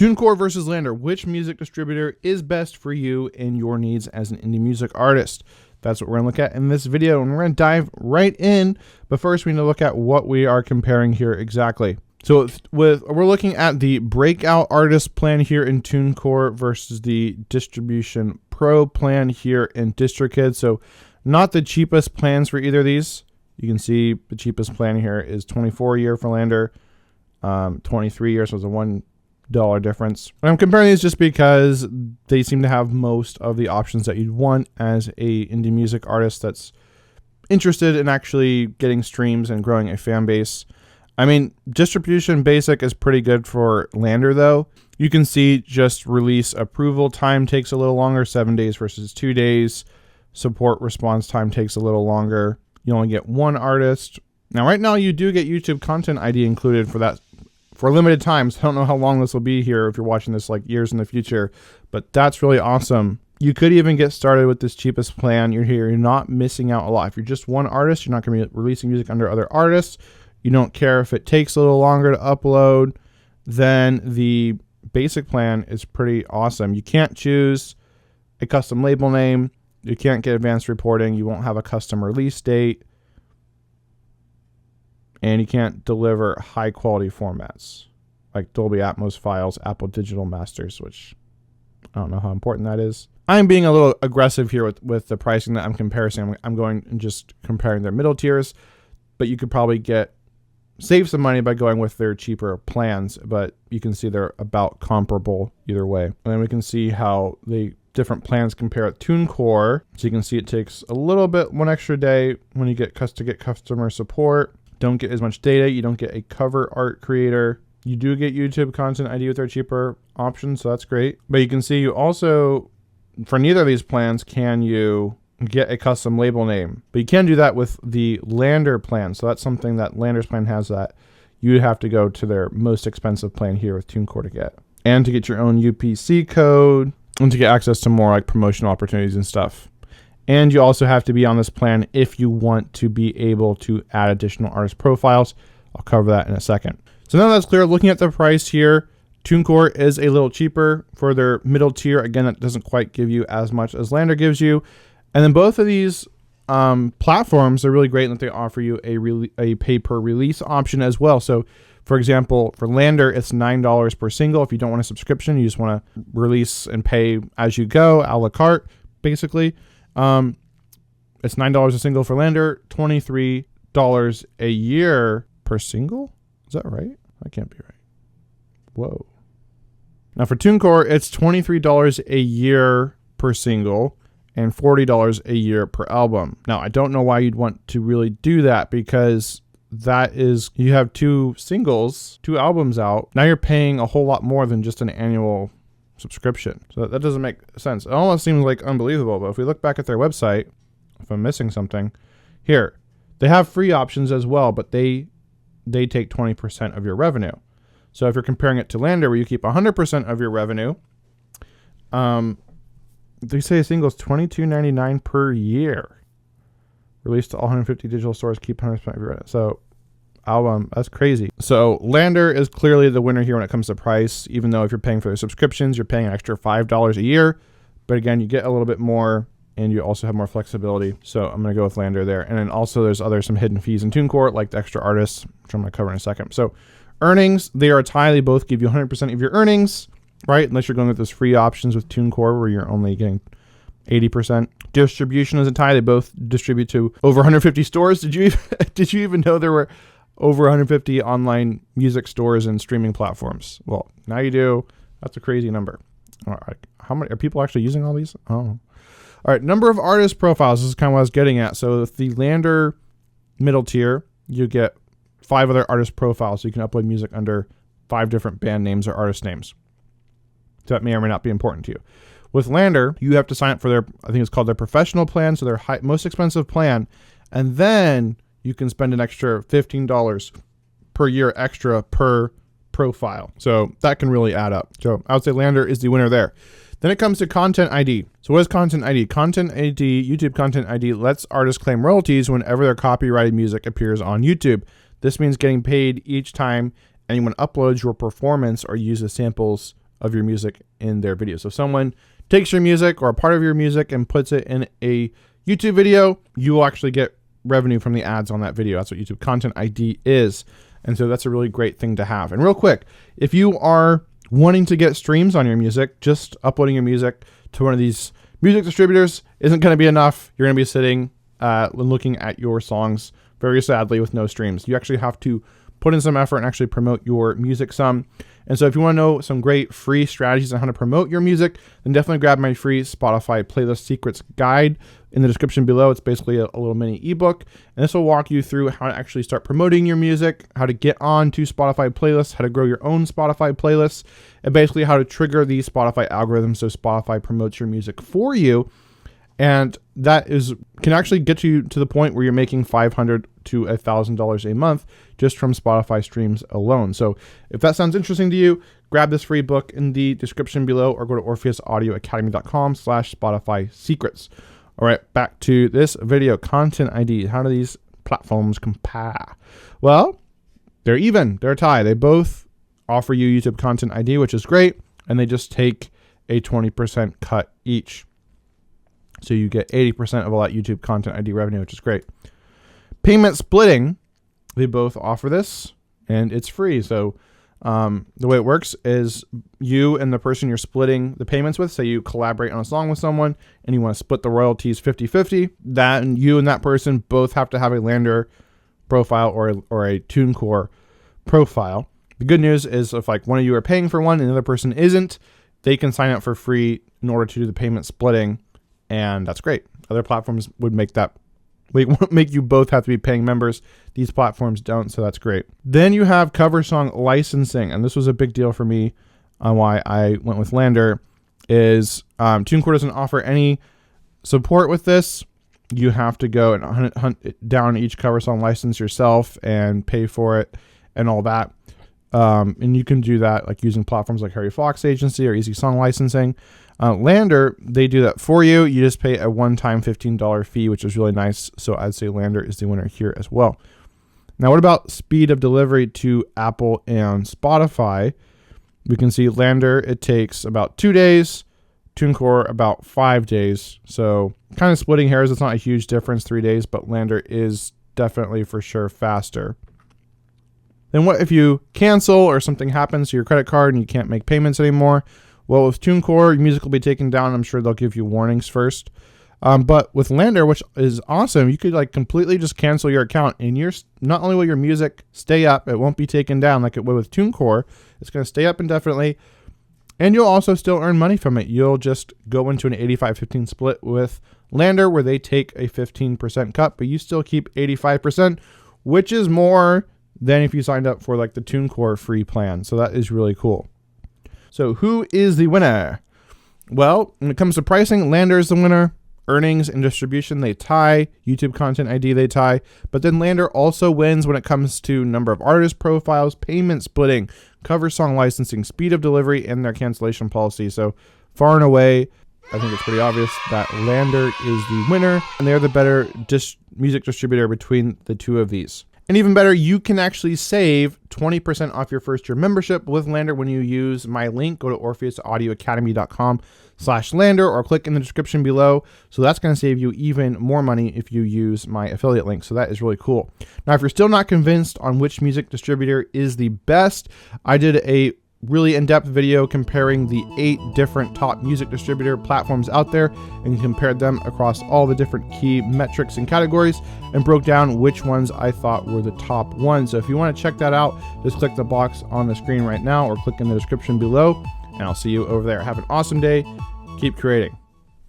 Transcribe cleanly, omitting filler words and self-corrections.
TuneCore versus LANDR. Which music distributor is best for you and your needs as an indie music artist? That's what we're going to look at in this video, and we're going to dive right in. But first, we need to look at what we are comparing here exactly. So we're looking at the Breakout Artist plan here in TuneCore versus the Distribution Pro plan here in DistroKid. So not the cheapest plans for either of these. You can see the cheapest plan here is $24 a year for LANDR, 23 years, so it's a $1 difference. And I'm comparing these just because they seem to have most of the options that you'd want as a indie music artist that's interested in actually getting streams and growing a fan base. I mean, Distribution Basic is pretty good for LANDR though. You can see just release approval time takes a little longer, 7 days versus 2 days. Support response time takes a little longer. You only get one artist. Now, right now you do get YouTube Content ID included for that for limited times. I don't know how long this will be here if you're watching this like years in the future, but that's really awesome. You could even get started with this cheapest plan. You're here, you're not missing out a lot. If you're just one artist, you're not going to be releasing music under other artists. You don't care if it takes a little longer to upload, then the basic plan is pretty awesome. You can't choose a custom label name. You can't get advanced reporting. You won't have a custom release date. And you can't deliver high quality formats like Dolby Atmos files, Apple Digital Masters, which I don't know how important that is. I'm being a little aggressive here with the pricing that I'm comparing. I'm going and just comparing their middle tiers, but you could probably save some money by going with their cheaper plans, but you can see they're about comparable either way. And then we can see how the different plans compare at TuneCore. So you can see it takes a little bit, one extra day when you get customer support. Don't get as much data. You don't get a cover art creator. You do get YouTube Content ID with their cheaper options, so that's great. But you can see you also, for neither of these plans, can you get a custom label name. But you can do that with the LANDR plan. So that's something that LANDR's plan has that you'd have to go to their most expensive plan here with TuneCore to get. And to get your own UPC code and to get access to more like promotional opportunities and stuff. And you also have to be on this plan if you want to be able to add additional artist profiles. I'll cover that in a second. So now that's clear, looking at the price here, TuneCore is a little cheaper for their middle tier. Again, that doesn't quite give you as much as LANDR gives you. And then both of these platforms are really great in that they offer you a pay-per-release option as well. So, for example, for LANDR, it's $9 per single. If you don't want a subscription, you just want to release and pay as you go, a la carte, basically. It's $9 a single for LANDR, $23 a year per single. Is that right? That can't be right. Whoa. Now for TuneCore, it's $23 a year per single and $40 a year per album. Now, I don't know why you'd want to really do that, because that is, you have two albums out. Now you're paying a whole lot more than just an annual subscription. So that doesn't make sense. It almost seems like unbelievable, but if we look back at their website, if I'm missing something, here, they have free options as well, but they take 20% of your revenue. So if you're comparing it to LANDR, where you keep 100% of your revenue, they say a single is $22.99 per year. Released to all 150 digital stores, keep 100% of your revenue. So album, that's crazy. So LANDR is clearly the winner here when it comes to price, even though if you're paying for the subscriptions, you're paying an extra $5 a year. But again, you get a little bit more and you also have more flexibility. So I'm going to go with LANDR there. And then also there's some hidden fees in TuneCore, like the extra artists, which I'm going to cover in a second. So earnings, they are a tie. They both give you 100% of your earnings, right? Unless you're going with those free options with TuneCore where you're only getting 80%. Distribution is a tie. They both distribute to over 150 stores. Did you even know there were over 150 online music stores and streaming platforms? Well, now you do. That's a crazy number. All right. How many are people actually using all these? Oh. All right. Number of artist profiles. This is kind of what I was getting at. So with the LANDR middle tier, you get 5 other artist profiles. So you can upload music under 5 different band names or artist names. So that may or may not be important to you. With LANDR, you have to sign up for their, I think it's called their professional plan, so their most expensive plan, and then you can spend an extra $15 per year extra per profile. So that can really add up. So I would say LANDR is the winner there. Then it comes to Content ID. So what is Content ID? Content ID, YouTube Content ID, lets artists claim royalties whenever their copyrighted music appears on YouTube. This means getting paid each time anyone uploads your performance or uses samples of your music in their video. So if someone takes your music or a part of your music and puts it in a YouTube video, you will actually get revenue from the ads on that video. That's what YouTube Content ID is. And so that's a really great thing to have. And real quick, if you are wanting to get streams on your music, just uploading your music to one of these music distributors isn't going to be enough. You're going to be sitting looking at your songs very sadly with no streams. You actually have to put in some effort and actually promote your music some. And so if you want to know some great free strategies on how to promote your music, then definitely grab my free Spotify playlist secrets guide in the description below. It's basically a little mini ebook, and this will walk you through how to actually start promoting your music, how to get on to Spotify playlists, how to grow your own Spotify playlists, and basically how to trigger the Spotify algorithm so Spotify promotes your music for you. And that can actually get you to the point where you're making $500 to $1,000 a month just from Spotify streams alone. So if that sounds interesting to you, grab this free book in the description below or go to orpheusaudioacademy.com/Spotify secrets. All right, back to this video. Content ID. How do these platforms compare? Well, they're even. They're a tie. They both offer you YouTube Content ID, which is great, and they just take a 20% cut each. So you get 80% of all that YouTube Content ID revenue, which is great. Payment splitting, they both offer this, and it's free. So the way it works is you and the person you're splitting the payments with, say you collaborate on a song with someone and you want to split the royalties 50-50, that and you and that person both have to have a LANDR profile or a TuneCore profile. The good news is if like one of you are paying for one and the other person isn't, they can sign up for free in order to do the payment splitting. And that's great. Other platforms would make you both have to be paying members. These platforms don't, so that's great. Then you have cover song licensing, and this was a big deal for me on why I went with LANDR, is TuneCore doesn't offer any support with this. You have to go and hunt down each cover song license yourself and pay for it and all that. And you can do that like using platforms like Harry Fox Agency or Easy Song Licensing. LANDR, they do that for you. You just pay a one-time $15 fee, which is really nice. So I'd say LANDR is the winner here as well. Now, what about speed of delivery to Apple and Spotify? We can see LANDR, it takes about 2 days. TuneCore, about 5 days. So kind of splitting hairs. It's not a huge difference, 3 days, but LANDR is definitely for sure faster. Then what if you cancel or something happens to your credit card and you can't make payments anymore? Well, with TuneCore, your music will be taken down. I'm sure they'll give you warnings first. But with LANDR, which is awesome, you could like completely just cancel your account, and not only will your music stay up, it won't be taken down like it would with TuneCore. It's going to stay up indefinitely, and you'll also still earn money from it. You'll just go into an 85-15 split with LANDR, where they take a 15% cut, but you still keep 85%, which is more than if you signed up for like the TuneCore free plan. So that is really cool. So who is the winner? Well, when it comes to pricing, LANDR is the winner. Earnings and distribution, they tie. YouTube Content ID, they tie. But then LANDR also wins when it comes to number of artist profiles, payment splitting, cover song licensing, speed of delivery, and their cancellation policy. So far and away, I think it's pretty obvious that LANDR is the winner, and they're the better music distributor between the two of these. And even better, you can actually save 20% off your first year membership with LANDR when you use my link. Go to orpheusaudioacademy.com/LANDR or click in the description below. So that's going to save you even more money if you use my affiliate link. So that is really cool. Now, if you're still not convinced on which music distributor is the best, I did a really in-depth video comparing the 8 different top music distributor platforms out there and compared them across all the different key metrics and categories and broke down which ones I thought were the top ones. So if you want to check that out, just click the box on the screen right now or click in the description below, and I'll see you over there. Have an awesome day. Keep creating.